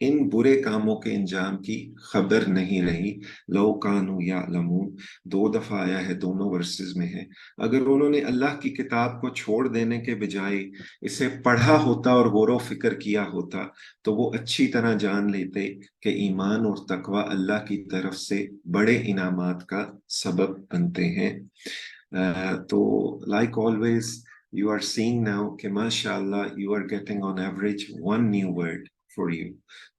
ان برے کاموں کے انجام کی خبر نہیں رہی. لو کانوا یعلمون 2 دفعہ آیا ہے، دونوں ورسز میں ہے. اگر انہوں نے اللہ کی کتاب کو چھوڑ دینے کے بجائے اسے پڑھا ہوتا اور غور و فکر کیا ہوتا تو وہ اچھی طرح جان لیتے کہ ایمان اور تقوی اللہ کی طرف سے بڑے انعامات کا سبب بنتے ہیں. تو like always you are seeing now کہ ماشاءاللہ you are getting on average one new word for you.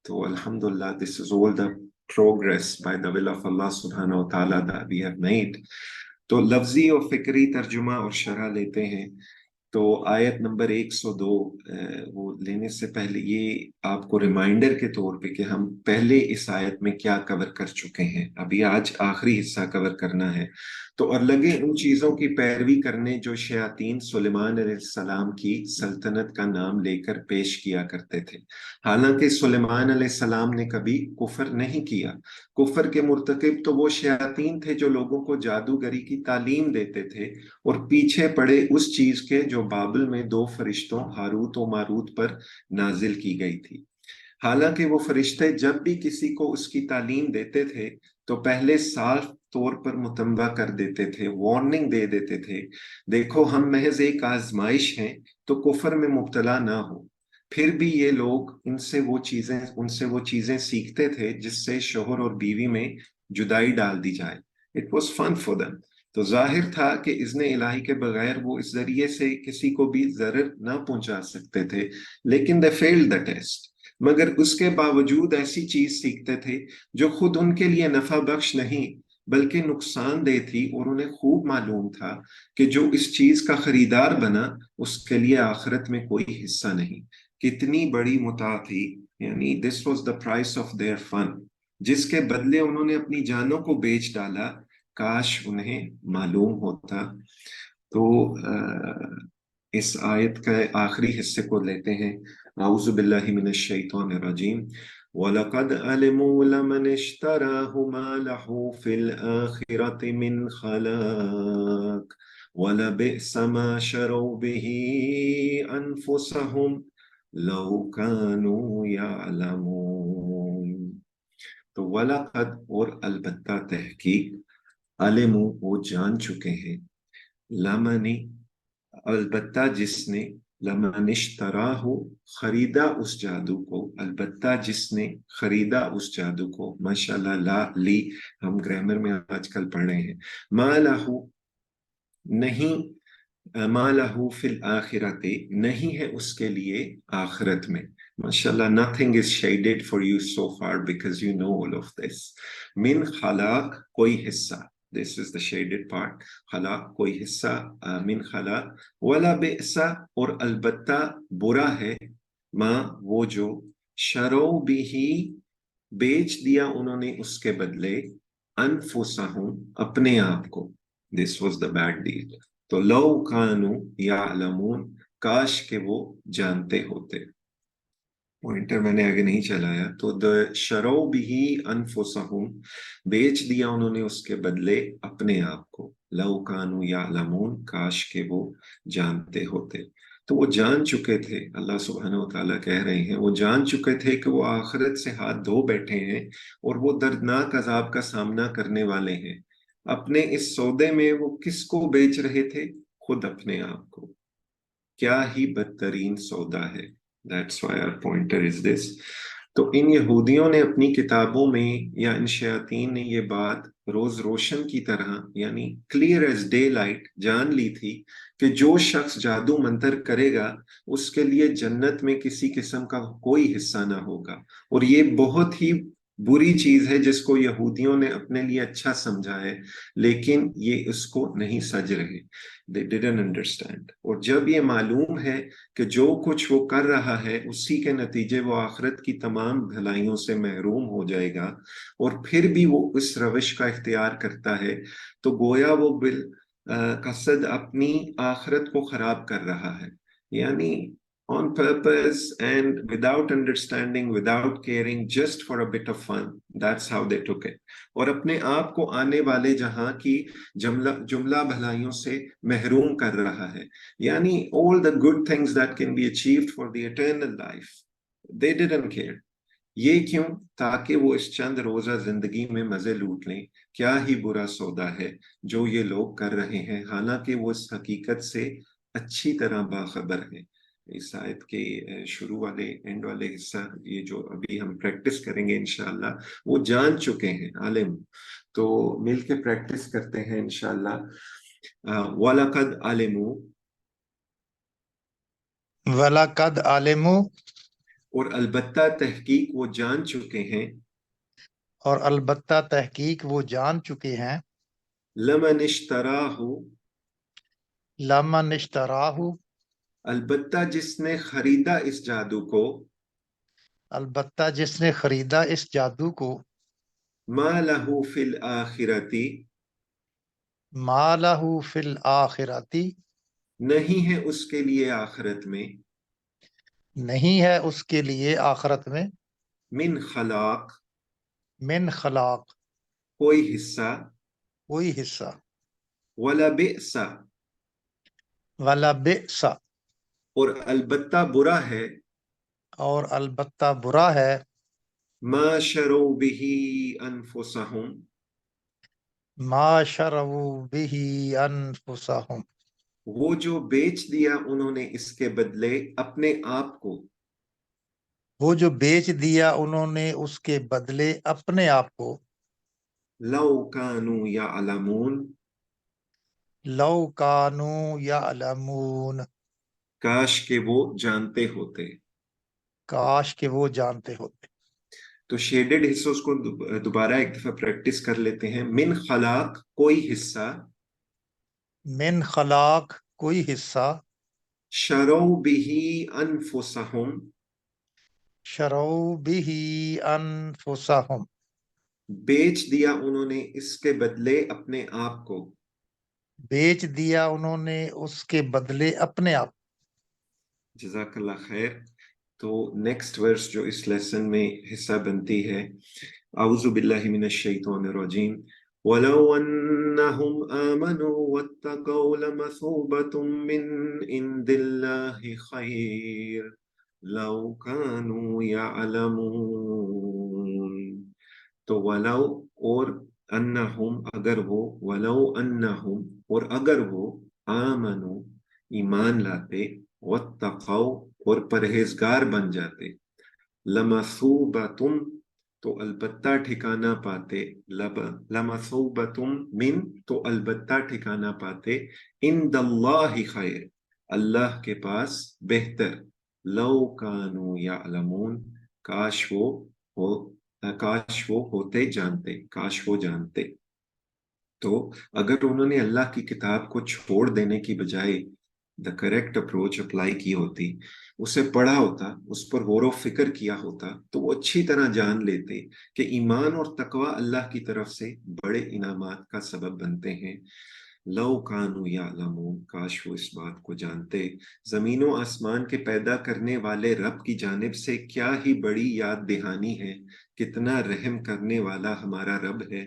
تو alhamdulillah this is all the progress by the will of Allah subhanahu wa ta'ala that we have made. تو لفظی اور فکری ترجمہ اور شرح لیتے ہیں. تو آیت نمبر 102 وہ لینے سے پہلے یہ آپ کو ریمائنڈر کے طور پہ کہ ہم پہلے اس آیت میں کیا کور کر چکے ہیں، ابھی آج آخری حصہ کور کرنا ہے. تو اور لگے ان چیزوں کی پیروی کرنے جو شیاطین سلیمان علیہ السلام کی سلطنت کا نام لے کر پیش کیا کرتے تھے. حالانکہ سلیمان علیہ السلام نے کبھی کفر نہیں کیا. کفر کے مرتکب تو وہ شیاطین تھے جو لوگوں کو جادوگری کی تعلیم دیتے تھے اور پیچھے پڑے اس چیز کے جو بابل میں 2 فرشتوں ہاروت و ماروت پر نازل کی گئی تھی. حالانکہ وہ فرشتے جب بھی کسی کو اس کی تعلیم دیتے تھے تو پہلے صاف طور پر متنبہ کر دیتے تھے، وارننگ دے دیتے تھے، دیکھو ہم محض ایک آزمائش ہیں تو کفر میں مبتلا نہ ہو. پھر بھی یہ لوگ ان سے وہ چیزیں سیکھتے تھے جس سے شوہر اور بیوی میں جدائی ڈال دی جائے. It was fun for them. تو ظاہر تھا کہ اذن الہی کے بغیر وہ اس ذریعے سے کسی کو بھی ضرر نہ پہنچا سکتے تھے، لیکن they failed the test. مگر اس کے باوجود ایسی چیز سیکھتے تھے جو خود ان کے لیے نفع بخش نہیں بلکہ نقصان دہ تھی، اور انہیں خوب معلوم تھا کہ جو اس چیز کا خریدار بنا اس کے لیے آخرت میں کوئی حصہ نہیں. کتنی بڑی متاع تھی، یعنی this was the price of their fun، جس کے بدلے انہوں نے اپنی جانوں کو بیچ ڈالا. کاش انہیں معلوم ہوتا. تو اس آیت کے آخری حصے کو لیتے ہیں. اعوذ باللہ من الشیطان الرجیم. وَلَقَدْ عَلِمُوا لَمَنِ اشْتَرَاهُ مَا لَهُ فِي الْآخِرَةِ مِنْ خَلَاقٍ وَلَبِئْسَ مَا شَرَوْا بِهِ أَنفُسَهُمْ لَوْ كَانُوا يَعْلَمُونَ. تو وَلَقَدْ اور البتہ تحقیق، علموا وہ جان چکے ہیں، لمن البتہ جس نے، لمن اشتراہ خریدا اس جادو کو، البتہ جس نے خریدا اس جادو کو. ماشاءاللہ لا لی ہم گرامر میں آج کل پڑھ رہے ہیں. ما لہو نہیں، ما لہو فی الآخرت نہیں ہے اس کے لیے آخرت میں. ماشاءاللہ nothing is shaded for you so far because you know all of this. من خلاق کوئی حصہ، this is the shaded part. خلاق کوئی حصہ، من خلاق. ولا بئس اور البتہ برا ہے، ما وہ جو شرو بھی بیچ دیا انہوں نے اس کے بدلے، انفسہم اپنے آپ کو. this was the bad deal. تو لو کانوا یعلمون کاش کہ وہ جانتے ہوتے. پوائنٹر میں نے آگے نہیں چلایا. تو شرو بھی انفسہم بیچ دیا انہوں نے اس کے بدلے اپنے آپ کو. لو کانوا یعلمون کاش کہ وہ جانتے ہوتے. تو وہ جان چکے تھے، اللہ سبحانہ و تعالیٰ کہہ رہے ہیں وہ جان چکے تھے کہ وہ آخرت سے ہاتھ دھو بیٹھے ہیں اور وہ دردناک عذاب کا سامنا کرنے والے ہیں. اپنے اس سودے میں وہ کس کو بیچ رہے تھے؟ خود اپنے آپ کو. کیا ہی بدترین سودا ہے. That's why our pointer is this. تو ان یہودیوں نے اپنی کتابوں میں یا ان شیاطین نے یہ بات روز روشن کی طرح، یعنی clear as daylight جان لی تھی کہ جو شخص جادو منتر کرے گا اس کے لیے جنت میں کسی قسم کا کوئی حصہ نہ ہوگا. اور یہ بہت ہی بری چیز ہے جس کو یہودیوں نے اپنے لیے اچھا سمجھا ہے، لیکن یہ اس کو نہیں سج رہے. They didn't understand. اور جب یہ معلوم ہے کہ جو کچھ وہ کر رہا ہے اسی کے نتیجے وہ آخرت کی تمام بھلائیوں سے محروم ہو جائے گا، اور پھر بھی وہ اس روش کا اختیار کرتا ہے، تو گویا وہ قصد اپنی آخرت کو خراب کر رہا ہے. یعنی on purpose and without understanding, without caring, just for a bit of fun. That's how they took it. اور اپنے آپ کو آنے والے جہاں کی جملہ بھلائیوں سے محروم کر رہا ہے. یعنی all the good things that can be achieved for the eternal life, they didn't care. یہ کیوں؟ تاکہ وہ اس چند روزہ زندگی میں مزے لوٹ لیں. کیا ہی برا سودا ہے جو یہ لوگ کر رہے ہیں، حالانکہ وہ اس حقیقت سے اچھی طرح باخبر ہیں. اس آیت کے شروع والے اینڈ والے حصہ، یہ جو ابھی ہم پریکٹس کریں گے انشاءاللہ، وہ جان چکے ہیں عالم. تو مل کے پریکٹس کرتے ہیں انشاءاللہ. وَلَقَدْ عَلِمُوا، وَلَقَدْ عَلِمُوا، اور البتہ تحقیق وہ جان چکے ہیں، اور البتہ تحقیق وہ جان چکے ہیں، لَمَنِ اشْتَرَاهُ، لَمَنِ اشْتَرَاهُ، البتہ جس نے خریدا اس جادو کو، البتہ جس نے خریدا اس جادو کو، مَا لَهُ فِي الْآخِرَةِ، مَا لَهُ فِي الْآخِرَةِ، نہیں ہے اس کے لیے آخرت میں، نہیں ہے اس کے لیے آخرت میں، من خلاق، من خلاق، کوئی حصہ، کوئی حصہ، ولا بئس، ولا بئس، اور البتہ برا ہے، اور البتہ برا ہے، ما شروا به انفسهم، ما شروا به انفسهم، وہ جو بیچ دیا انہوں نے اس کے بدلے اپنے آپ کو، وہ جو بیچ دیا انہوں نے اس کے بدلے اپنے آپ کو، لو كانوا يعلمون، لو کانوا یعلمون، کاش کہ وہ جانتے ہوتے. کاش کہ وہ جانتے ہوتے. تو شیڈڈ حصوں کو دوبارہ ایک دفعہ پریکٹس کر لیتے ہیں. من خلاق، کوئی حصہ، من خلاق، کوئی حصہ، شروا به انفسهم، شروا به انفسهم، بیچ دیا انہوں نے اس کے بدلے اپنے آپ کو. بیچ دیا انہوں نے اس کے بدلے اپنے آپ. جزاک اللہ خیر. تو نیکسٹ ورس جو اس لیسن میں حصہ بنتی ہے، اعوذ باللہ من الشیطان الرجیم، وَلَوْ أَنَّهُمْ آمَنُوا وَاتَّقَوْا لَمَثُوبَةٌ مِّنْ عِنْدِ اللَّهِ خَيْرٌ لَوْ كَانُوا يَعْلَمُونَ. تو ولو، اور انہم، اگر وہ، ولو انہم، اور اگر وہ، آمنو، ایمان لاتے، واتقوا، اور پرہیزگار بن جاتے، لمثوبتم، تو البتہ ٹھکانہ پاتے، لمثوبتم من، تو البتہ ٹھکانہ پاتے، عند اللہ خیر، اللہ کے پاس بہتر، لو کانوا یعلمون، کاش وہ ہو، کاش وہ ہوتے جانتے، کاش وہ جانتے. تو اگر انہوں نے اللہ کی کتاب کو چھوڑ دینے کی بجائے دا کریکٹ اپروچ اپلائی کی ہوتی، اسے پڑھا ہوتا، اس پر غور و فکر کیا ہوتا، تو وہ اچھی طرح جان لیتے کہ ایمان اور تقوی اللہ کی طرف سے بڑے انعامات کا سبب بنتے ہیں. لو کانوا یعلمون، کاش وہ اس بات کو جانتے. زمین و آسمان کے پیدا کرنے والے رب کی جانب سے کیا ہی بڑی یاد دہانی ہے، کتنا رحم کرنے والا ہمارا رب ہے.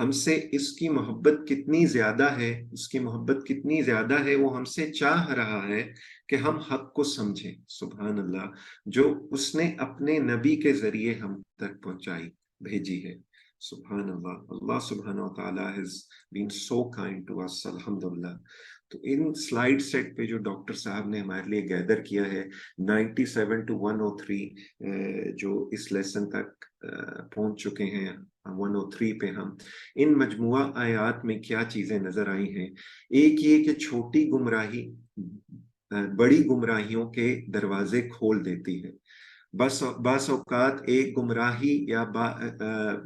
ہم سے اس کی محبت کتنی زیادہ ہے، اس کی محبت کتنی زیادہ ہے، وہ ہم سے چاہ رہا ہے کہ ہم حق کو سمجھیں. سبحان اللہ، جو اس نے اپنے نبی کے ذریعے ہم تک پہنچائی، بھیجی ہے. سبحان اللہ. اللہ سبحانہ و تعالیٰ has been so kind to us. الحمدللہ. تو ان سلائیڈ سیٹ پہ جو ڈاکٹر صاحب نے ہمارے لیے گیدر کیا ہے 97 to 103 جو اس لیسن تک پہنچ چکے ہیں، 103 پہ ہم، ان مجموعہ آیات میں کیا چیزیں نظر آئی ہیں. ایک یہ کہ چھوٹی گمراہی بڑی گمراہیوں کے دروازے کھول دیتی ہے. بعض اوقات ایک گمراہی یا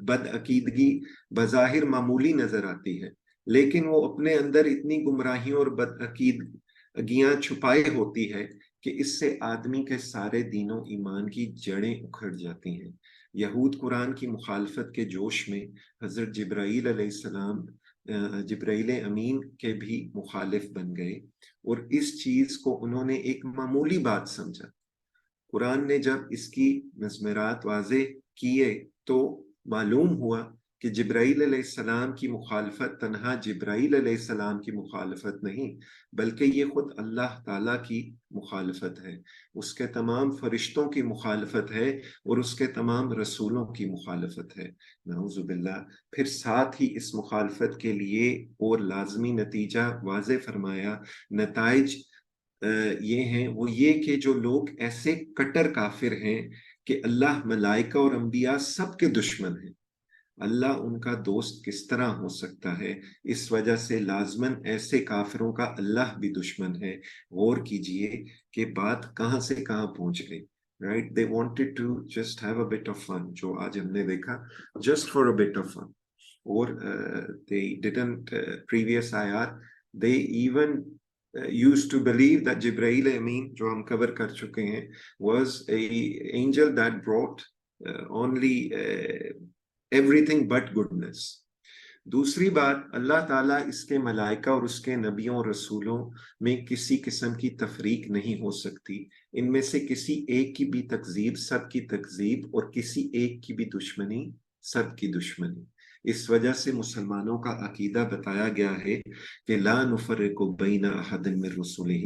بد عقیدگی بظاہر معمولی نظر آتی ہے، لیکن وہ اپنے اندر اتنی گمراہیوں اور بد عقیدگیاں چھپائے ہوتی ہے کہ اس سے آدمی کے سارے دین و ایمان کی جڑیں اکھڑ جاتی ہیں. یہود قرآن کی مخالفت کے جوش میں حضرت جبرائیل علیہ السلام، جبرائیل امین کے بھی مخالف بن گئے، اور اس چیز کو انہوں نے ایک معمولی بات سمجھا. قرآن نے جب اس کی مضمرات واضح کیے تو معلوم ہوا کہ جبرائیل علیہ السلام کی مخالفت تنہا جبرائیل علیہ السلام کی مخالفت نہیں، بلکہ یہ خود اللہ تعالیٰ کی مخالفت ہے، اس کے تمام فرشتوں کی مخالفت ہے، اور اس کے تمام رسولوں کی مخالفت ہے، نعوذ باللہ۔ پھر ساتھ ہی اس مخالفت کے لیے اور لازمی نتیجہ واضح فرمایا، نتائج یہ ہیں، وہ یہ کہ جو لوگ ایسے کٹر کافر ہیں کہ اللہ، ملائکہ اور انبیاء سب کے دشمن ہیں، اللہ ان کا دوست کس طرح ہو سکتا ہے؟ اس وجہ سے لازماً ایسے کافروں کا اللہ بھی دشمن ہے۔ غور کیجئے کہ بات کہاں سے کہاں پہنچ گئی، right? They wanted to just have a bit of fun، جو آج ہم نے دیکھا، just for a bit of fun، اور they didn't previous آیات they even used to believe that جبرائیل امین، جو ہم کور کر چکے ہیں، was a angel that brought only everything but goodness۔ دوسری بات، اللہ تعالیٰ اس کے ملائکہ اور اس کے نبیوں اور رسولوں میں کسی قسم کی تفریق نہیں ہو سکتی، ان میں سے کسی ایک کی بھی تکذیب سب کی تکذیب، اور کسی ایک کی بھی دشمنی سب کی دشمنی۔ اس وجہ سے مسلمانوں کا عقیدہ بتایا گیا ہے کہ لا نفرق بین احد من رسلہ،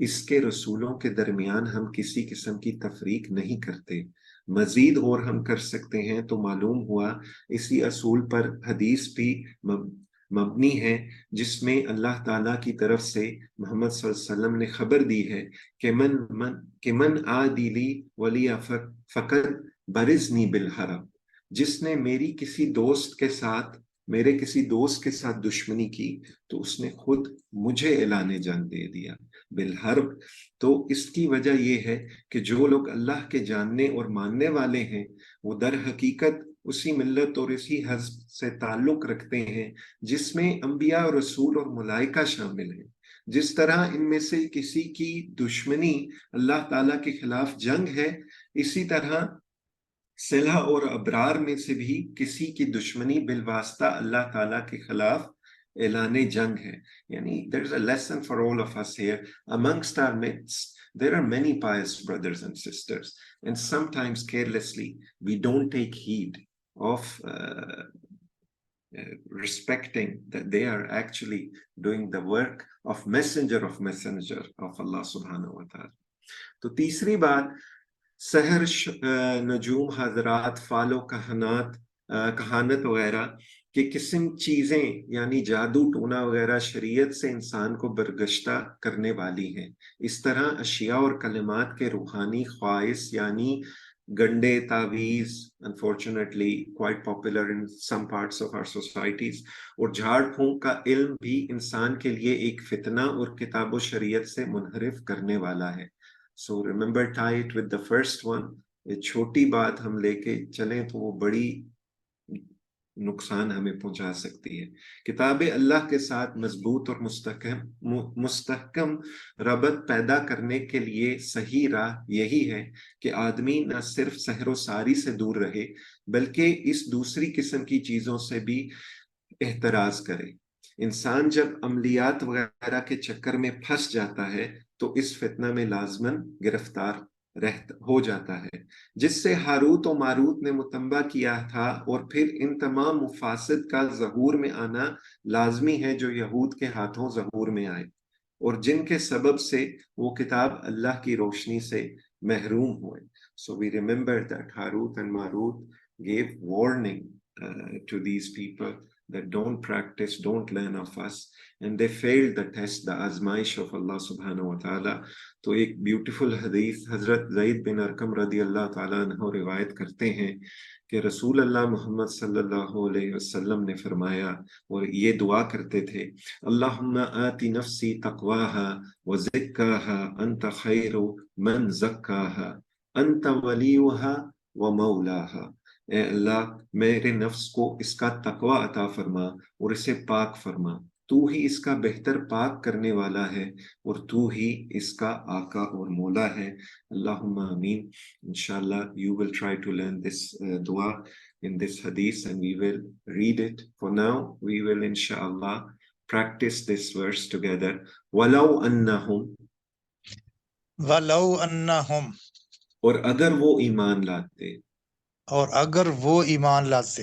اس کے رسولوں کے درمیان ہم کسی قسم کی تفریق نہیں کرتے۔ مزید غور ہم کر سکتے ہیں تو معلوم ہوا اسی اصول پر حدیث بھی مبنی ہے، جس میں اللہ تعالیٰ کی طرف سے محمد صلی اللہ علیہ وسلم نے خبر دی ہے کہ من عادی لی ولی فقد برزنی بالحرب، جس نے میرے کسی دوست کے ساتھ دشمنی کی تو اس نے خود مجھے اعلان جنگ دے دیا، بالحرب۔ تو اس کی وجہ یہ ہے کہ جو لوگ اللہ کے جاننے اور ماننے والے ہیں، وہ در حقیقت اسی ملت اور اسی حزب سے تعلق رکھتے ہیں جس میں انبیاء اور رسول اور ملائکہ شامل ہیں۔ جس طرح ان میں سے کسی کی دشمنی اللہ تعالیٰ کے خلاف جنگ ہے، اسی طرح صلح اور ابرار میں سے بھی کسی کی دشمنی بالواسطہ اللہ تعالیٰ کے خلاف اعلان جنگ ہے۔ یعنی there is a lesson for all of us here. Amongst our midst there are many pious brothers and sisters, and sometimes carelessly we don't take heed of respecting that they are actually doing the work of messenger of Allah subhanahu wa ta'ala۔ تو تیسری بات، سحر، نجوم، حضرات، فال و کہانت وغیرہ کہ قسم چیزیں یعنی جادو ٹونا وغیرہ شریعت سے انسان کو برگشتہ کرنے والی ہیں۔ اس طرح اشیاء اور کلمات کے روحانی خواص یعنی گنڈے، تعویذ، unfortunately quite popular in some parts of our societies، اور جھاڑ پھونک کا علم بھی انسان کے لیے ایک فتنہ اور کتاب و شریعت سے منحرف کرنے والا ہے۔ So remember, tie it with the first one۔ ایک چھوٹی بات ہم لے کے چلیں تو وہ بڑی نقصان ہمیں پہنچا سکتی ہے۔ کتاب اللہ کے ساتھ مضبوط اور مستحکم ربط پیدا کرنے کے لیے صحیح راہ یہی ہے کہ آدمی نہ صرف سحر و ساری سے دور رہے بلکہ اس دوسری قسم کی چیزوں سے بھی احتراز کرے۔ انسان جب عملیات وغیرہ کے چکر میں پھنس جاتا ہے تو اس فتنہ میں لازماً گرفتار ہو جاتا ہے، جس سے ہاروت و ماروت نے متنبہ کیا تھا، اور پھر ان تمام مفاسد کا ظہور میں آنا لازمی ہے جو یہود کے ہاتھوں ظہور میں آئے، اور جن کے سبب سے وہ کتاب اللہ کی روشنی سے محروم ہوئے۔ So we remember that Harut and Marut gave warning to these people that don't practice, don't learn of us, and they failed the test, the آزمائش of Allah subhanahu wa ta'ala۔ تو ایک بیوٹیفل حدیث حضرت زید بن ارقم رضی اللہ تعالیٰ عنہ روایت کرتے ہیں کہ رسول اللہ محمد صلی اللہ علیہ وسلم نے فرمایا، اور یہ دعا کرتے تھے، اللہم آتی نفسی تقواها وزکاها انت خیر من زکاها انت ولیها ومولاها۔ اے اللہ میرے نفس کو اس کا تقوی عطا فرما اور اسے پاک فرما، تو ہی اس کا بہتر پاک کرنے والا ہے اور تو ہی اس کا آقا اور مولا ہے۔ اللہم آمین۔ انشاءاللہ you will try to learn this dua in this hadith and we will read it. For now we will inshallah practice this verse together۔ وَلَوْ أَنَّهُمْ، وَلَوْ أَنَّهُمْ، اور اگر وہ ایمان لاتے، اور اگر وہ ایمان لاتے،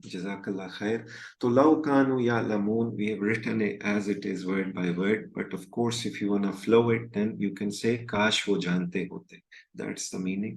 Jazakallah khair. So law kanu ya'lamun, we have written it as it is word by word, but of course if you want to flow it then you can say kash wo jante hote. That's the meaning.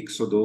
102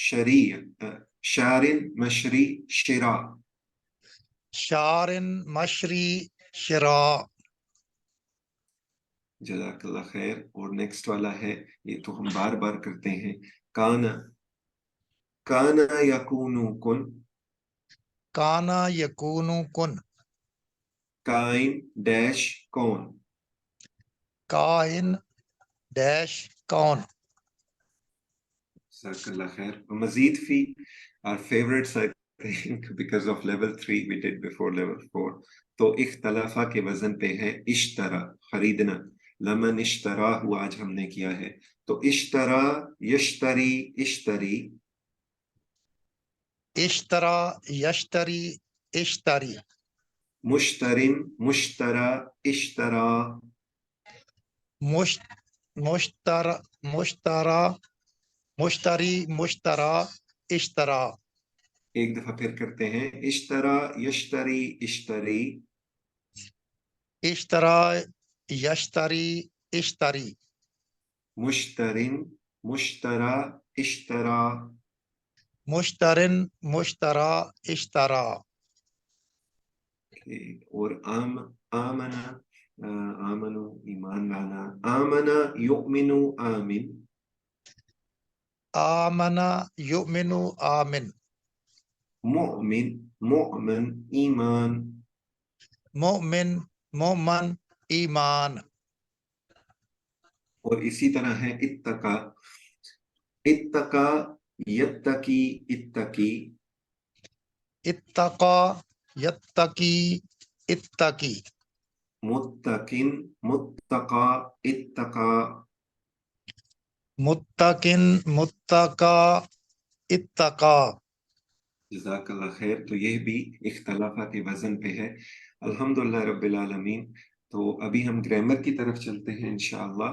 شریع شارن مشری شرا. شارن مشری شرا. جزاک اللہ خیر. اور next والا ہے، یہ تو ہم بار بار کرتے ہیں، کانا کانا یکونو کن. کانا یکونو کن. کائن ڈیش کون. کائن ڈیش کون. جزاک اللہ خیر. مزید فی our favorites I think because of level 3 we did before level 4. تو اختلافہ کے وزن پہ ہے اشترا، خریدنا. لمن اشترا ہوا آج ہم نے کیا ہے. تو اشترا یشتری اشتری. اشترا یشتری اشتری. مشترن مشترا اشترا. مشترا مشترا مشتری مشترا اشترا. ایک دفعہ پھر کرتے ہیں، اشترا یشتری اشتری. اشترا یشتری اشتری. مشترن مشترا اشترا. مشترن مشترا اشترا. اور آمنا آمنو ایمان لانا. آمنا یؤمنو آمن. آمنا یؤمنو آمن. مؤمن مؤمن ایمان. مؤمن مؤمن ایمان. اور اسی طرح ہے اتقا. اتقا یتقی اتقی. اتقا یتقی اتقی. متقن متقا اتقا. متقن متقا اتقا. جزاک اللہ خیر. تو یہ بھی اختلافہ کے وزن پہ ہے. الحمدللہ رب العالمین. تو ابھی ہم گرامر کی طرف چلتے ہیں انشاءاللہ.